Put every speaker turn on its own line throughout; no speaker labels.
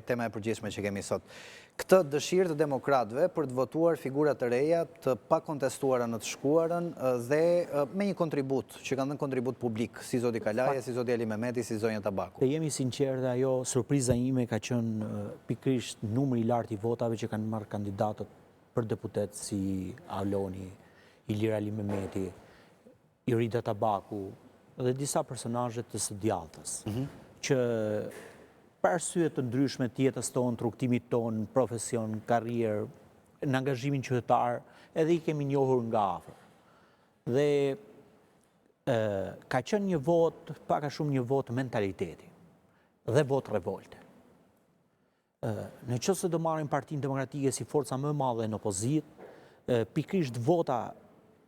tema e përgjithshme që kemi sot. Këtë dëshirë të demokratëve për të votuar figura të reja, të pa kontestuara në të shkuarën dhe me një kontribut, që kanë dhënë kontribut publik, si zoti Kalaja, si zoti Ali Mehmeti, si zonja Tabaku.
Dhe jemi sinqerë dhe ajo, surpriza ime ka qenë pikërisht numri i lartë i votave që kanë marrë kandidatët për deputet si Auloni, Ilir Ali Mehmeti, Irida Tabaku dhe disa personazhe të së djalltës, që për arsye të ndryshme të jetës tonë, të rrugtimit tonë, profesion, karrierë, në angazhimin qytetar, edhe i kemi njohur nga afër. Dhe ka qenë një vot, pak a shumë një vot mentaliteti dhe vot revolte. Në qoftë se do marrim Partinë Demokratike si forca më e madhe në opozitë, pikërisht vota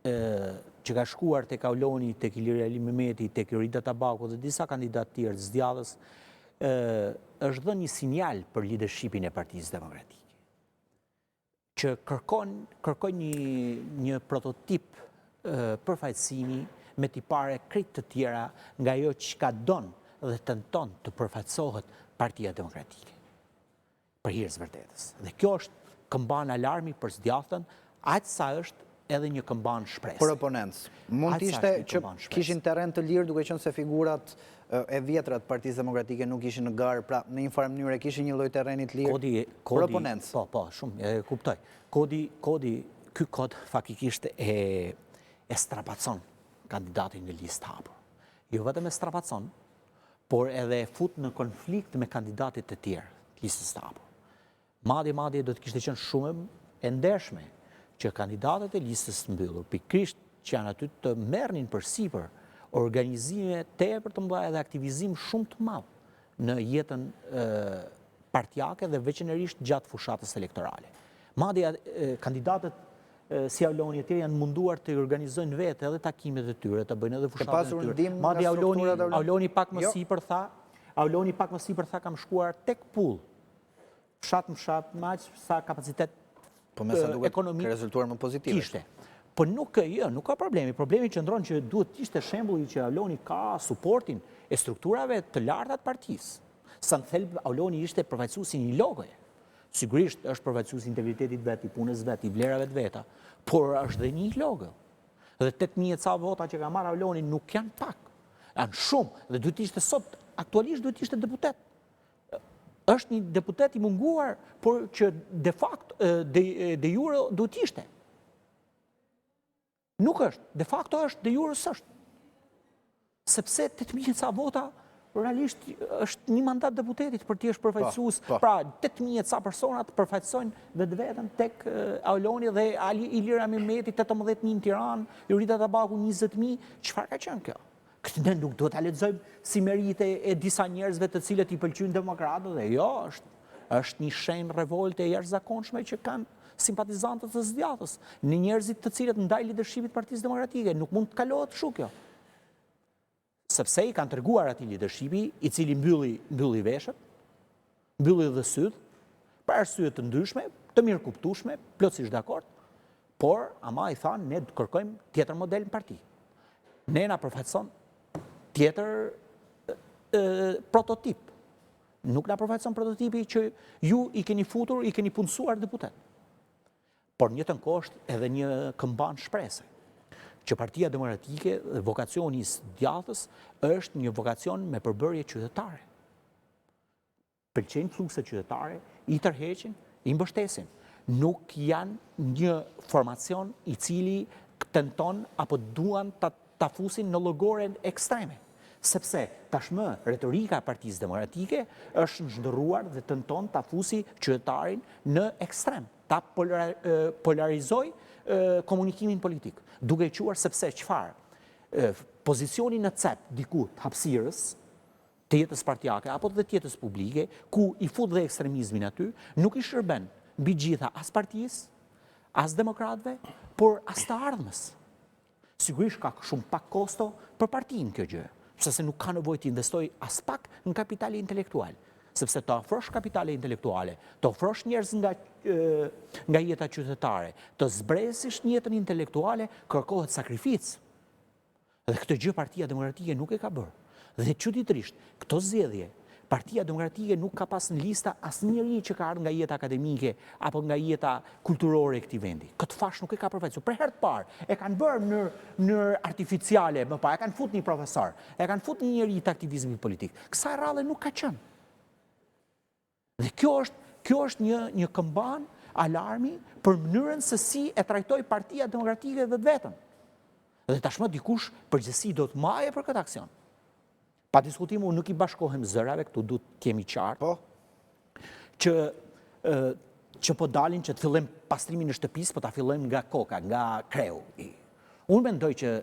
që ka shkuar tek Auloni, tek Ilir Ali Mehmeti, tek Irida Tabaku dhe disa kandidatë tjerë të zgjedhës, është dhënë një sinjal për leadershipin e Partisë Demokratike, që kërkon një prototip përfaqësimi me tipare krejt të tjera nga ajo që ka don dhe tenton të përfaqësohet Partia Demokratike për hir të vërtetës. Dhe kjo është këmban alarmi për zgjathën, aq sa është edhe një këmban shpresë.
Për oponencë, mund të ishte që kishin terren të lirë duke qenë se figurat e vjetra të Partisë Demokratike nuk ishin në garë, pra në një farë mënyrë kishin një lloj terreni të lirë për oponencë.
Po, shumë, e kuptoj. Ky kod faktikisht e strapacon kandidatin në listë hapur. Jo vetëm e strapacon, por edhe fut në konflikt me kandidatit të tjerë të listës të hapur. Madje do të kishte qenë shumë e ndershme që kandidatët e listës të mbyllur, pikërisht që janë aty të merrnin përsipër organizime tepër të mëdha dhe aktivizim shumë të madh në jetën partijake dhe veçanërisht gjatë fushatës elektorale. Madje kandidatët si Auloni e tjerë janë munduar të organizojnë vetë edhe takimet e tyre, të bëjnë edhe fushatën e tyre. Madje Auloni pak më sipër tha kam shkuar tek pull. Fshat më aq sa kapacitet
po me sa duket ka rezultuar më pozitive.
Kishte. Po nuk ka problemi. Problemi qëndron që duhet të ishte shembulli që Auloni ka suportin e strukturave të larta të partisë. Sa në thelb Auloni ishte përfaqësuesi i një logoje. Sigurisht është përfaqësuesi i integritetit vet, i punës vet, i vlerave të veta, por është dhe një logo. Dhe 8.000 ca vota që ka marrë Auloni nuk janë pak. Janë shumë dhe duhet të ishte sot, aktualisht duhet të ishte deputet. Është një deputet i munguar, por që de facto, de jure duhet ishte. Nuk është, de facto është, de jure s'është. Sepse 8.000 ca vota, realisht është një mandat deputetit për t'i është përfaqësues. Pra, 8.000 ca personat përfaqësojnë vetveten tek Auloni dhe Ilir Ali Mehmeti 18.000 në Tiranë, Irida Tabaku 20.000, çfarë ka qenë kjo? Këtë ne nuk do ta lexojmë si merite e disa njerëzve të cilët i pëlqejnë demokratët dhe jo, është një shenjë revolte e jashtëzakonshme që kanë simpatizantët të zgjathës, në njerëzit të cilët ndaj leadershipit Partisë Demokratike, nuk mund të kalohet kështu kjo. Sepse i kanë treguar atij leadershipi i cili mbylli veshët, mbylli dhe syt, për arsye të ndryshme, të mirë kuptueshme, plotësisht dakord, por ama i thanë ne kërkojmë tjetër model në parti. Ne na përfaqëson tjetër prototip. Nuk na përfaqëson prototipi që ju i keni futur, i keni punësuar deputet. Por në njëjtën kohë është edhe një këmban shprese që Partia Demokratike dhe vokacioni i djalltës është një vokacion me përbërje qytetare. Pëlqejnë flukset qytetare, i tërheqin, i mbështesin. Nuk janë një formacion i cili tenton apo duan ta fusin në llogoren ekstreme. Sepse tashmë retorika e Partisë Demokratike është zhndërruar dhe tenton ta fusi qytetarin në ekstrem, ta polarizoj komunikimin politik, duke quar sepse çfarë? Pozicioni në cep diku të hapësirës të jetës partijake apo të jetës publike, ku i fut dhe ekstremizmin aty, nuk i shërben mbi gjitha as partisë, as demokratëve, por as të ardhmës. Sigurisht ka shumë pak kosto për partinë kjo gjë, sepse nuk ka nevojë të investoj as pak në kapitale intelektual, sepse të ofrosh kapitale intelektuale, të ofrosh njerëz nga jeta qytetare, të zbresësh jetën intelektuale, kërkohet sakrificë. Dhe këtë gjë Partia Demokratike nuk e ka bërë. Dhe çuditërisht, këto zgjedhje Partia Demokratike nuk ka pas në lista asnjëri që ka ardhur nga jeta akademike apo nga jeta kulturore e këtij vendi. Këtë fash nuk e ka përfaqësuar. Për herë të parë e kanë bërë në mënyrë artificiale, më parë e kanë futur një profesor, e kanë futur një njerëz të aktivizmit politik. Kësaj rradhe nuk ka qenë. Dhe kjo është një këmban alarmi për mënyrën se si e trajtoi Partia Demokratike vetëm. Dhe tashmë dikush përgjegjësi do të marrë për këtë aksion. Pa diskutim, unë nuk i bashkohem zërave, këtu duhet kemi qartë, që po dalin që të fillim pastrimin në shtëpis, po ta fillojmë nga koka, nga kreu. Unë mendoj që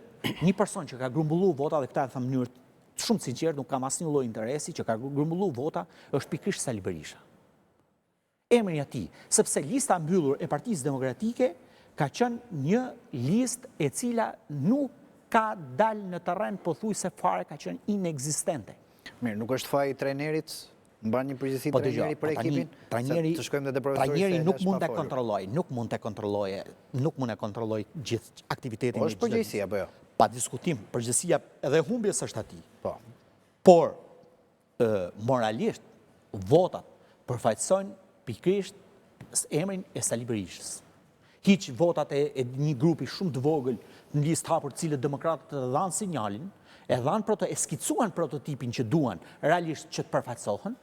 një person që ka grumbullu vota, dhe këta e thëmë mënyrë shumë sinqert, nuk kam asnjë lloj interesi, që ka grumbullu vota, është pikërisht Sali Berisha. Emri i tij, sepse lista mbyllur e Partisë Demokratike ka qenë një listë e cila nuk ka dalë në terren pothuajse fare, ka qenë inekzistente.
Mirë, nuk është faji i trajnerit, mban një përgjegjësi trajneri për ekipin, të shkojmë dhe profesori.
Trajneri nuk mund ta kontrollojë, nuk mund të kontrollojë gjithë aktivitetin e
është përgjegjësia apo jo?
Pa diskutim, përgjegjësia edhe humbjes është atij.
Po.
Por moralisht votat përfaqësojnë pikërisht emrin e Sali Berishës. Hiq votat e një grupi shumë të vogël në listë hapur, të cilët demokratët e dhanë sinjalin, e skicuan prototipin që duan realisht që të përfaqësohen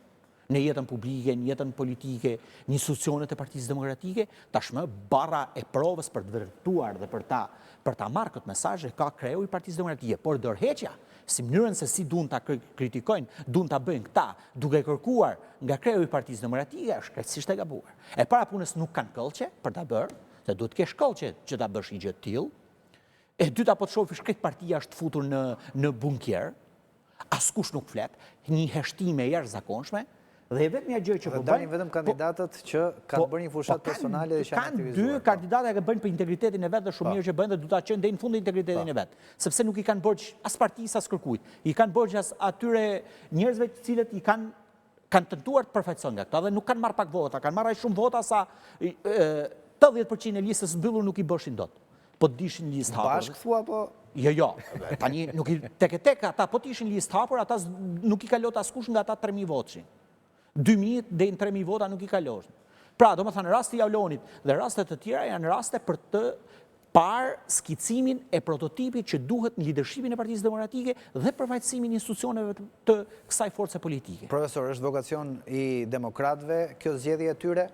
në jetën publike, në jetën politike, në institucionet e Partisë Demokratike, tashmë barra e provës për të vërtetuar dhe për ta marrë këtë mesazh ka kreu i Partisë Demokratike, por dorëheqja, si mënyrën se si duan ta kritikojnë, duan ta bëjnë këta, duke kërkuar nga kreu i Partisë Demokratike, është krejtësisht e gabuar. E para punës nuk kanë këllçe për ta bërë, se duhet të kesh këllçe që ta bësh një gjë të tillë. E dyta, po të shohësh krejt partia është futur në bunker, askush nuk flet, një heshtime jashtëzakonshme, dhe vetmja gjë që po bëjnë...
dalin vetëm kandidatët që kanë bërë një fushat personale dhe që janë aktivizuar.
Kanë dy kandidatë që bëjnë për integritetin e vetë dhe shumë mirë që bëjnë dhe du ta qenë deri në fund integritetin e vetë. Sepse nuk i kanë borxh as partisë as kërkujt. I kanë borxh as atyre njerëzve të cilët i kanë tentuar të përfaqësojnë nga këta dhe nuk kanë marrë pak vota, kanë marrë aq shumë vota sa 80% e listës mbyllur nuk i bëshin dot. Po të dishin listë hapur.
Bashkë thua po?
Jo. Tani nuk i tek ata po të ishin listë hapur, ata nuk i kalot askush nga ata 3000 votshin. 2000 dhe në 3000 vota nuk i kaloshin. Pra, do më thënë, rasti i Javlonit dhe rastet të tjera janë raste për të parë skicimin e prototipit që duhet në lidershipin e Partisë Demokratike dhe përfaqësimin e institucioneve të kësaj force politike.
Profesor, është vokacion i demokratëve kjo zgjedhje e tyre?